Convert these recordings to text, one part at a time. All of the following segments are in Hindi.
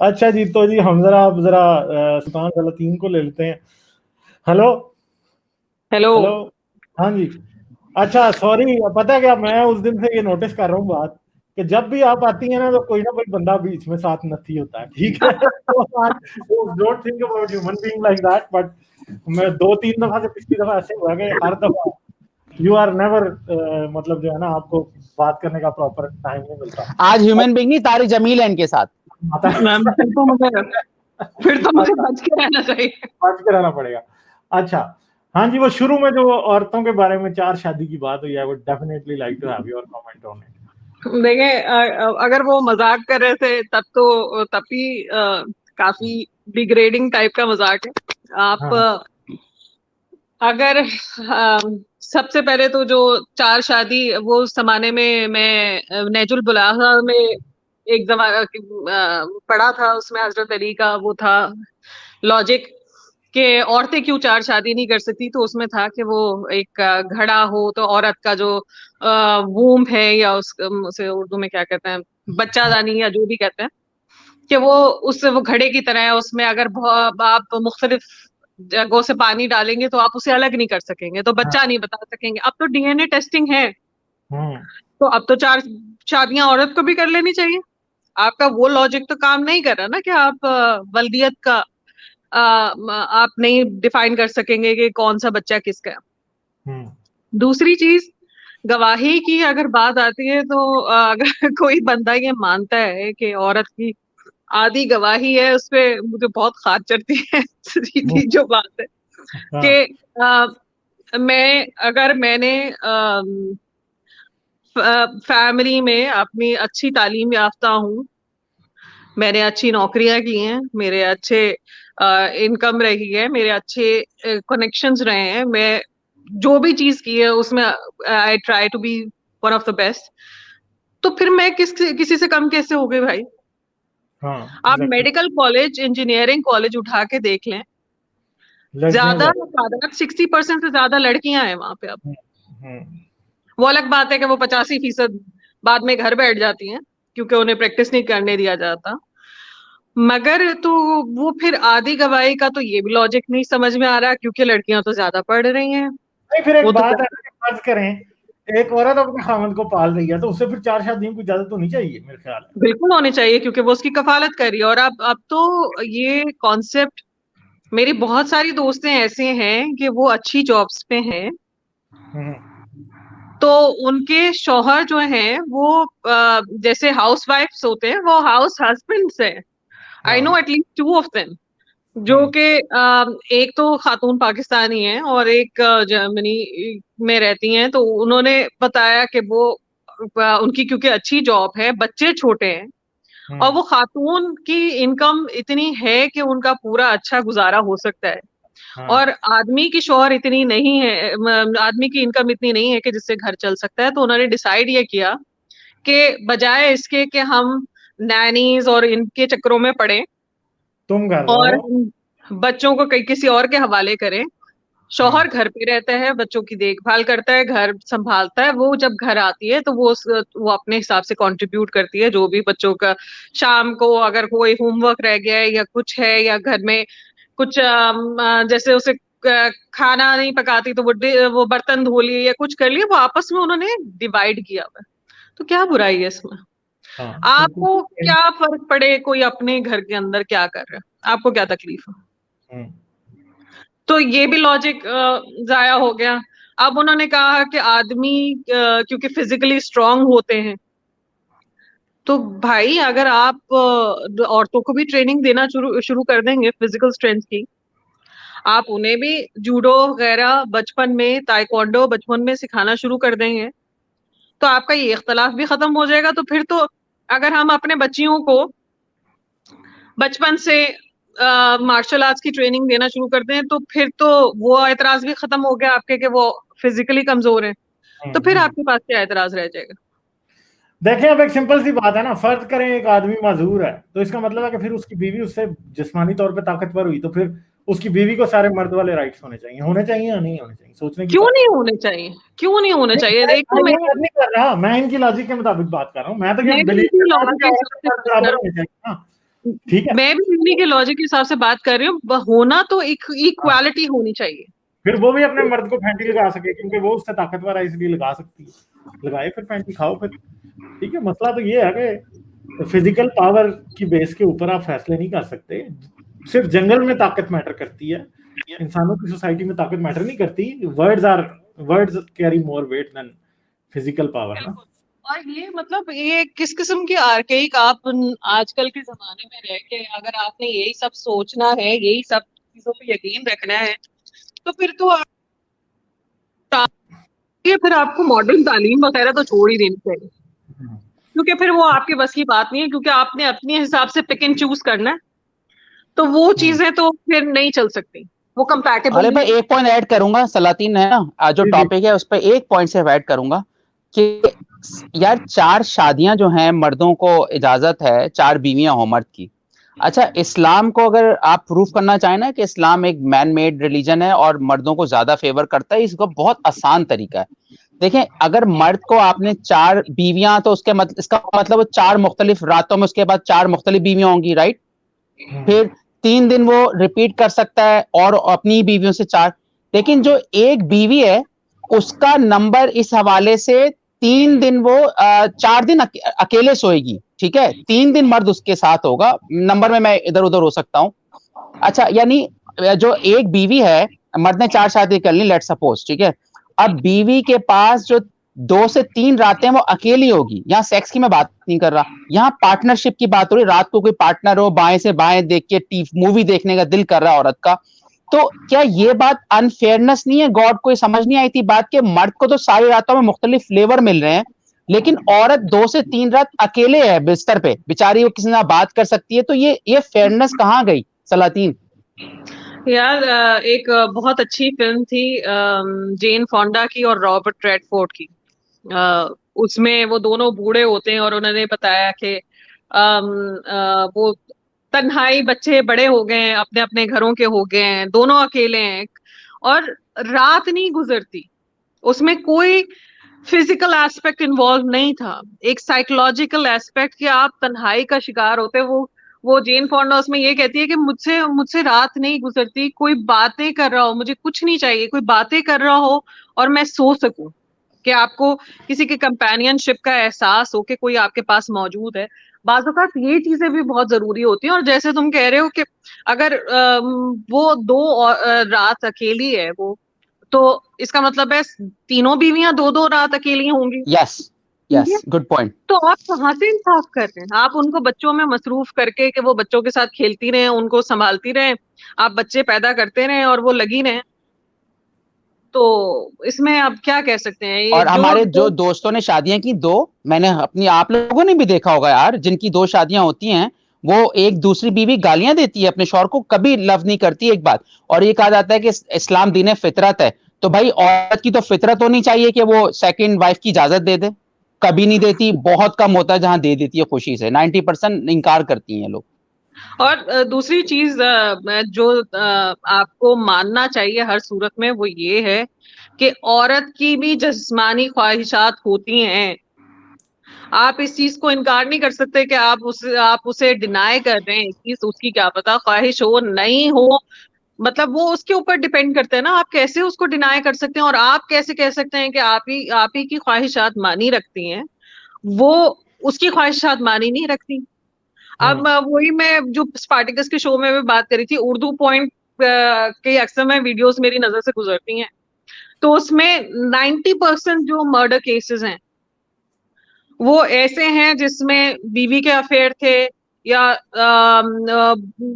अच्छा जी, तो जी हम जरा सुल्तान सलातीन को ले लेते हैं। Hello hello. हेलो। हाँ जी। अच्छा सॉरी, पता है क्या, मैं उस दिन से ये नोटिस कर रहा हूँ बात कि जब भी आप आती है ना तो कोई ना कोई बंदा बीच में साथ नहीं होता है, ठीक है। तो don't think about human being like that, but मैं 2-3 दफा से पिछली दफा ऐसे हुआ कि हर दफा यू आर नेवर, मतलब जो है ना, आपको बात करने का प्रॉपर टाइम नहीं मिलता। आज ह्यूमन बीइंग नहीं, तारी जमील है इनके साथ। मैम फिर तो मुझे बच के रहना चाहिए। बच के रहना पड़ेगा। अच्छा, हाँ जी, वो शुरू में जो औरतों के बारे में 4 शादी की बात हुई, I would definitely like to have your comment on it. देखें, अगर वो मजाक कर रहे थे तब भी काफी डिग्रेडिंग टाइप का मजाक है। आप हाँ अगर सबसे पहले तो जो 4 शादी, वो उस जमाने में मैं नेजुल बुलागा में एक पढ़ा था, उसमें हजरत अली का वो था लॉजिक कि औरतें क्यों 4 शादी नहीं कर सकती। तो उसमें था कि वो एक घड़ा हो तो औरत का जो वूम है, या उसे उर्दू में क्या कहते हैं, बच्चादानी या जो भी कहते हैं, कि वो घड़े की तरह है। उसमें अगर आप मुख्तलिफ जगहों से पानी डालेंगे तो आप उसे अलग नहीं कर सकेंगे, तो हाँ बच्चा नहीं बता सकेंगे। अब तो डीएनए टेस्टिंग है, हाँ तो अब तो 4 शादियां औरत को भी कर लेनी चाहिए। आपका वो लॉजिक तो काम नहीं कर रहा ना, कि आप वल्दियत का आप नहीं डिफाइन कर सकेंगे कि कौन सा बच्चा किसका है। हम्म, दूसरी चीज, गवाही की अगर बात आती है तो अगर कोई बंदा ये मानता है कि औरत की आधी गवाही है, उस पे मुझे बहुत खाद चढ़ती है। सीधी जो बात है हाँ कि मैंने फैमिली में अपनी अच्छी तालीम याफ्ता हूँ, मैंने अच्छी नौकरियां की हैं, मेरे अच्छे इनकम रही है, मेरे अच्छे कनेक्शंस रहे हैं, मैं जो भी चीज की है उसमें I try to be one of the best. तो फिर मैं किसी से कम कैसे हो गई भाई? हाँ आप exactly. Medical college, engineering college उठा के देख लें, लड़कियां ज्यादा ज्यादा। तादाद 60% से ज्यादा लड़कियां हैं वहां पे। अब हम्म, हम्म, वो अलग बात है कि वो 85% बाद में घर बैठ जाती हैं क्योंकि उन्हें प्रैक्टिस नहीं करने दिया जाता। मगर तो वो फिर आधी गवाही का तो ये भी लॉजिक नहीं समझ में आ रहा, क्योंकि लड़कियां तो ज्यादा पढ़ रही हैं। नहीं, फिर एक वो तो बात है कि फर्ज करें एक औरत अपने खामद को पाल रही है तो उससे फिर 4 शादियों की इजाजत होनी चाहिए, मेरे ख्याल है। बिल्कुल होनी चाहिए, क्योंकि वो उसकी कफालत कर रही है। और अब तो ये कॉन्सेप्ट, मेरी बहुत सारी दोस्तें ऐसे हैं कि वो अच्छी जॉब्स पे हैं, हम्म, तो उनके शौहर जो हैं वो जैसे हाउस वाइफ्स होते हैं, वो हाउस हस्बैंड्स हैं। आई नो हाँ एटलीस्ट 2 ऑफ देम, जो हम्म, कि एक तो खातून पाकिस्तानी है और एक जर्मनी में रहती हैं। तो उन्होंने बताया कि वो उनकी क्योंकि अच्छी जॉब है, बच्चे छोटे हैं, और हम्म, वो खातून की इनकम इतनी है कि उनका पूरा अच्छा गुजारा हो सकता है। हाँ और आदमी की शौहर इतनी नहीं है, आदमी की इनकम इतनी नहीं है कि जिससे घर चल सकता है। तो उन्होंने डिसाइड ये किया कि बजाय इसके कि हम नैनीज और इनके चक्करों में पड़े तुम कर और लो। बच्चों को किसी और के हवाले करें, हाँ शौहर घर पे रहता है, बच्चों की देखभाल करता है, घर संभालता है। वो जब घर आती है तो वो अपने हिसाब से कंट्रीब्यूट करती है, जो भी बच्चों का शाम को अगर कोई होमवर्क रह गया है या कुछ है, या घर में कुछ जैसे उसे खाना नहीं पकाती तो वो बर्तन धो लिए या कुछ कर लिए, वो आपस में उन्होंने डिवाइड किया हुआ है। तो क्या बुराई है इसमें? हाँ आपको बिल्कुल। क्या फर्क पड़े कोई अपने घर के अंदर क्या कर रहा है? आपको क्या तकलीफ है? हम्म, तो ये भी लॉजिक जाया हो गया। अब उन्होंने कहा कि आदमी क्योंकि फिजिकली स्ट्रांग होते हैं, तो भाई अगर आप औरतों को भी ट्रेनिंग देना शुरू शुरू कर देंगे फिजिकल स्ट्रेंथ की, आप उन्हें भी जूडो वगैरह बचपन में, ताइक्वांडो बचपन में सिखाना शुरू कर देंगे, तो आपका ये इख्तलाफ भी खत्म हो जाएगा। तो फिर तो अगर हम अपने बच्चियों को बचपन से मार्शल आर्ट्स की ट्रेनिंग देना शुरू करते हैं, तो फिर तो वो एतराज भी खत्म हो गया आपके कि वो फिजिकली कमजोर है। तो फिर हम्म। आपके पास क्या एतराज रह जाएगा? देखें, अब एक सिंपल सी बात है ना, फर्ज करें एक आदमी माजूर है तो इसका मतलब है कि फिर उसकी बीवी उससे जिस्मानी तौर पे ताकतवर हुई तो फिर उसकी बीवी को सारे मर्द वाले राइट्स होने चाहिए या नहीं होने चाहिए, सोचने की क्यों बात नहीं होने चाहिए? क्यों नहीं होने है। चाहिए? नहीं, एक तो मैं ये बात नहीं कर रहा, मैं इनकी लॉजिक के मुताबिक बात कर रहा हूँ। मैं तो ये मैं भी बिलीव इसी करता हूँ ना लॉजिक कि के औरत हिसाब और से मर्द बात कर बराबर रहा होने हूँ। चाहिए ना। ठीक है, मैं भी उन्हीं के लॉजिक के हिसाब से बात कर रही हूँ। होना तो इक्वालिटी होनी चाहिए। फिर वो भी अपने मर्द को फैंटी लगा सके, क्योंकि वो उससे ताकतवर है इसलिए लगा सकती है, लगाए फिर फैंटी, खाओ फिर। ठीक है, मसला तो ये है कि फिजिकल पावर की बेस के ऊपर आप फैसले नहीं कर सकते। सिर्फ जंगल में ताकत मैटर करती है, इंसानों की सोसाइटी में ताकत मैटर नहीं करती। Words carry more weight than physical power ना। और ये मतलब ये किस किस्म की आर्केइक आप आजकल के जमाने में रह के अगर आपने यही सब सोचना है, यही सब चीजों पे यकीन रखना है, तो फिर तो ये फिर आपको मॉडर्न तालीम वगैरह तो छोड़ ही देनी चाहिए, क्योंकि फिर वो आपके बस की बात नहीं है, क्योंकि आपने अपने हिसाब से पिक एंड चूज करना है, तो वो चीजें तो फिर नहीं चल सकती, वो कंपैटिबल अरे भाई एक पॉइंट ऐड करूंगा, सलातीन है ना जो जी, जी। टॉपिक है उस पर एक पॉइंट से ऐड करूंगा कि यार 4 शादियां जो हैं मर्दों को इजाजत है, 4 बीवियां हो मर्द की। अच्छा, इस्लाम को अगर आप प्रूफ करना चाहें ना कि इस्लाम एक मैन मेड रिलीजन है और मर्दों को ज्यादा फेवर करता है, इसका बहुत आसान तरीका है। देखें, अगर मर्द को आपने 4 बीवियां, तो उसके मतलब इसका मतलब वो 4 मुख्तलिफ रातों में उसके बाद 4 मुख्तलिफ बीवियां होंगी, राइट? फिर 3 दिन वो रिपीट कर सकता है और अपनी बीवियों से 4। लेकिन जो एक बीवी है उसका नंबर इस हवाले से 3 दिन वो 4 दिन अकेले सोएगी, ठीक है? 3 दिन मर्द उसके साथ होगा, नंबर में मैं इधर उधर हो सकता हूं। अच्छा, यानी जो एक बीवी है, मर्द ने 4 शादी कर ली, लेट सपोज, ठीक है? अब बीवी के पास जो 2 से 3 रातें वो अकेली होगी। यहाँ सेक्स की मैं बात नहीं कर रहा, यहाँ पार्टनरशिप की बात हो रही। रात को कोई पार्टनर हो, बाएं से बाएं देख के मूवी देखने का दिल कर रहा है औरत का, तो क्या ये बात अनफेयरनेस नहीं है? गॉड को समझ नहीं आई थी बात के मर्द को तो सारी रातों में मुख्तलिफ फ्लेवर मिल रहे हैं, लेकिन औरत 2 से 3 रात अकेले है बिस्तर पे, बेचारी वो किसी से बात कर सकती है, तो ये फेयरनेस कहाँ गई सलातीन? यार एक बहुत अच्छी फिल्म थी जेन फोंडा की और रॉबर्ट रेडफोर्ड की। उसमें वो दोनों बूढ़े होते हैं और उन्होंने बताया कि वो तन्हाई, बच्चे बड़े हो गए हैं, अपने अपने घरों के हो गए हैं, दोनों अकेले हैं, और रात नहीं गुजरती, उसमें कोई फिजिकल एस्पेक्ट इन्वॉल्व नहीं था, एक साइकोलॉजिकल एस्पेक्ट कि आप तन्हाई का शिकार होते। वो जेन फोंडा उसमें ये कहती है कि मुझसे मुझसे रात नहीं गुजरती, कोई बातें कर रहा हो, मुझे कुछ नहीं चाहिए, कोई बातें कर रहा हो और मैं सो सकूं, कि आपको किसी के कंपेनियनशिप का एहसास हो कि कोई आपके पास मौजूद है। बाज़ औक़ात ये चीजें भी बहुत जरूरी होती हैं। और जैसे तुम कह रहे हो कि अगर वो 2 रात अकेली है वो, तो इसका मतलब है तीनों बीवियां 2-2 रात अकेली होंगी। यस, ठीक है, यस, गुड पॉइंट। तो आप कहाँ से इंसाफ कर रहे हैं? आप उनको बच्चों में मसरूफ करके कि वो बच्चों के साथ खेलती रहे, उनको संभालती रहे, आप बच्चे पैदा करते रहे और वो लगी रहे। तो इसमें आप क्या कह सकते हैं? ये और हमारे जो दोस्तों ने शादियां की 2, मैंने अपनी, आप लोगों ने भी देखा होगा यार, जिनकी 2 शादियां होती हैं, वो एक दूसरी बीवी गालियां देती है अपने शौहर को, कभी लव नहीं करती, एक बात। और ये कहा जाता है कि इस्लाम दीन फितरत है, तो भाई औरत की तो फितरत होनी चाहिए कि वो सेकंड वाइफ की इजाजत दे दे। कभी नहीं देती, बहुत कम होता है जहां दे देती है खुशी से, 90% इनकार करती हैं लोग। और दूसरी चीज जो आपको मानना चाहिए हर सूरत में, वो ये है कि औरत की भी जिस्मानी ख्वाहिशात होती हैं। आप इस चीज को इनकार नहीं कर सकते कि आप उसे डिनाई कर रहे हैं, चीज उसकी क्या पता ख्वाहिश हो नहीं हो, मतलब वो उसके ऊपर डिपेंड करता है ना, आप कैसे उसको डिनाई कर सकते हैं, और आप कैसे कह सकते हैं कि आप ही की ख्वाहिशात मानी रखती हैं, वो उसकी ख्वाहिशात मानी नहीं रखती। अब वही मैं जो स्पार्टिकस के शो में भी बात करी थी, उर्दू पॉइंट के अक्सर में वीडियोस मेरी नजर से गुजरती हैं, तो उसमें 90% जो मर्डर केसेस हैं वो ऐसे हैं जिसमें बीवी के अफेयर थे, या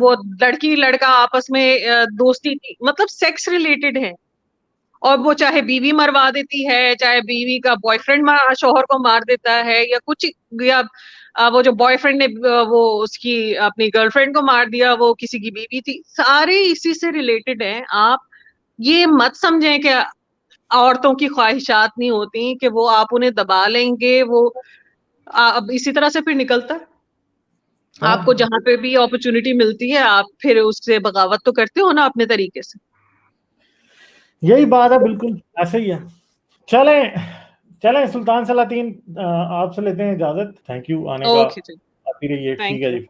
वो लड़की लड़का आपस में दोस्ती थी, मतलब सेक्स रिलेटेड है, और वो चाहे बीवी मरवा देती है, चाहे बीवी का बॉयफ्रेंड शौहर को मार देता है, या कुछ, या वो जो बॉयफ्रेंड ने वो उसकी अपनी गर्लफ्रेंड को मार दिया, वो किसी की बीवी थी, सारे इसी से रिलेटेड हैं। आप ये मत समझें कि औरतों की ख्वाहिशात नहीं होती, कि वो आप उन्हें दबा लेंगे, वो अब इसी तरह से फिर निकलता है। आपको जहां पे भी अपॉर्चुनिटी मिलती है आप फिर उससे बगावत तो करते हो ना अपने तरीके से। यही बात है, बिल्कुल ऐसे ही है। चलें चलें सुल्तान सलातीन, आपसे लेते हैं इजाजत। थैंक यू आने का, ओके जी, आती रहिए। ठीक थैंक है यू। जी।